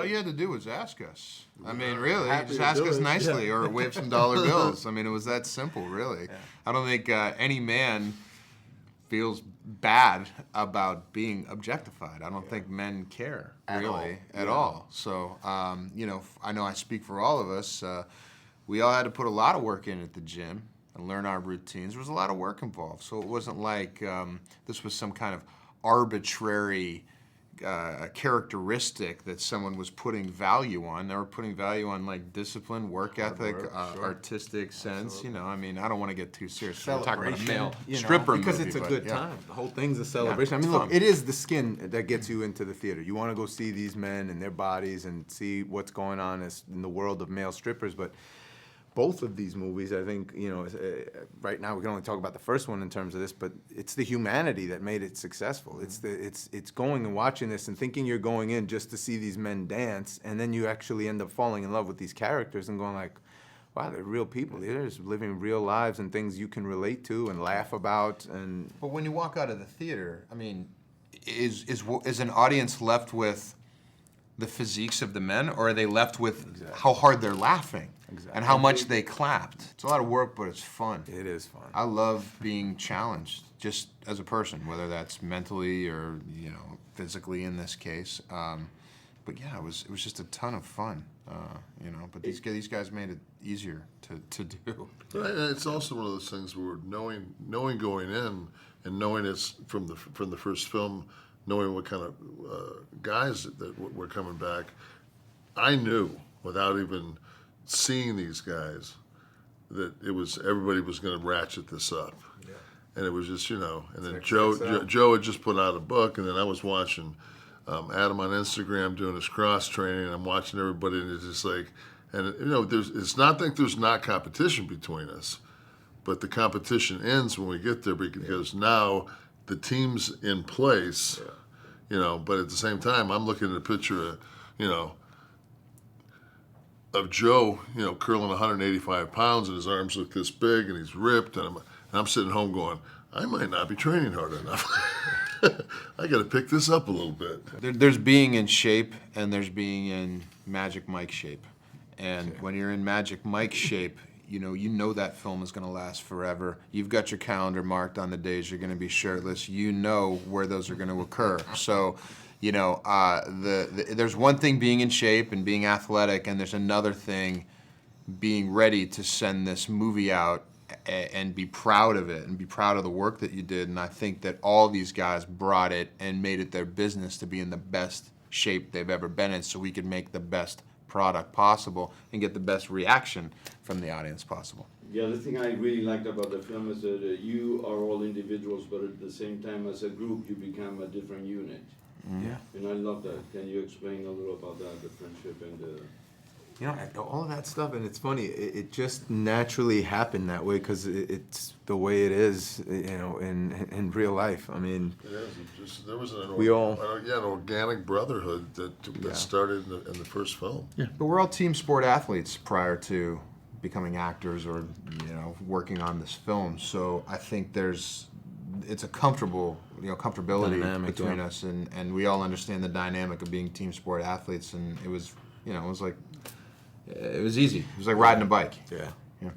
you had to do was ask us. I mean, really, Happy just to ask do us it. nicely or wave some dollar bills. I mean, it was that simple, really. Yeah. I don't think any man feels bad about being objectified. I don't think men care, really, at all. So, you know, I know I speak for all of us. We all had to put a lot of work in at the gym and learn our routines. There was a lot of work involved. So it wasn't like this was some kind of arbitrary characteristic that someone was putting value on. They were putting value on like discipline, work ethic, artistic sense. You know, I mean, I don't want to get too serious. We're talking about a male stripper because movie, it's a but, good yeah. time. The whole thing's a celebration. I mean, it's look, fun. it is the skin that gets you into the theater. You want to go see these men and their bodies and see what's going on in the world of male strippers, but both of these movies, I think, you know, right now we can only talk about the first one in terms of this, but it's the humanity that made it successful. It's going and watching this and thinking you're going in just to see these men dance, and then you actually end up falling in love with these characters and going like, wow, they're real people. They're just living real lives and things you can relate to and laugh about. And But when you walk out of the theater, I mean, is an audience left with the physiques of the men, or are they left with how hard they're laughing and how much they clapped? It's a lot of work, but it's fun. it is fun. I love being challenged, just as a person, whether that's mentally or physically in this case. But yeah, it was just a ton of fun, But these guys made it easier to do. But it's also one of those things where knowing going in and knowing it's from the first film, knowing what kind of guys that were coming back, I knew without even seeing these guys that everybody was going to ratchet this up. Yeah. And it was just, and then Joe had just put out a book, and then I was watching Adam on Instagram doing his cross training, and I'm watching everybody, and it's just like, and it's not that there's not competition between us, but the competition ends when we get there because now the team's in place, but at the same time, I'm looking at a picture of Joe, curling 185 pounds, and his arms look this big, and he's ripped, and I'm sitting home going, I might not be training hard enough. I got to pick this up a little bit. There's being in shape, and there's being in Magic Mike shape. And when you're in Magic Mike shape, you know that film is going to last forever. You've got your calendar marked on the days you're going to be shirtless. You know where those are going to occur. So, there's one thing being in shape and being athletic, and there's another thing being ready to send this movie out and be proud of it and be proud of the work that you did. And I think that all these guys brought it and made it their business to be in the best shape they've ever been in, so we could make the best product possible and get the best reaction from the audience possible. The other thing I really liked about the film is that you are all individuals, but at the same time, as a group, you become a different unit. Yeah. And I love that. Can you explain a little about that, the friendship and the... all of that stuff, and it's funny, it just naturally happened that way because it's the way it is, in real life. I mean, it is. There was an organic brotherhood that started in the first film. Yeah. But we're all team sport athletes prior to becoming actors or working on this film. So I think it's a comfortability dynamic between us, and we all understand the dynamic of being team sport athletes, and it was easy. It was like riding a bike. Yeah.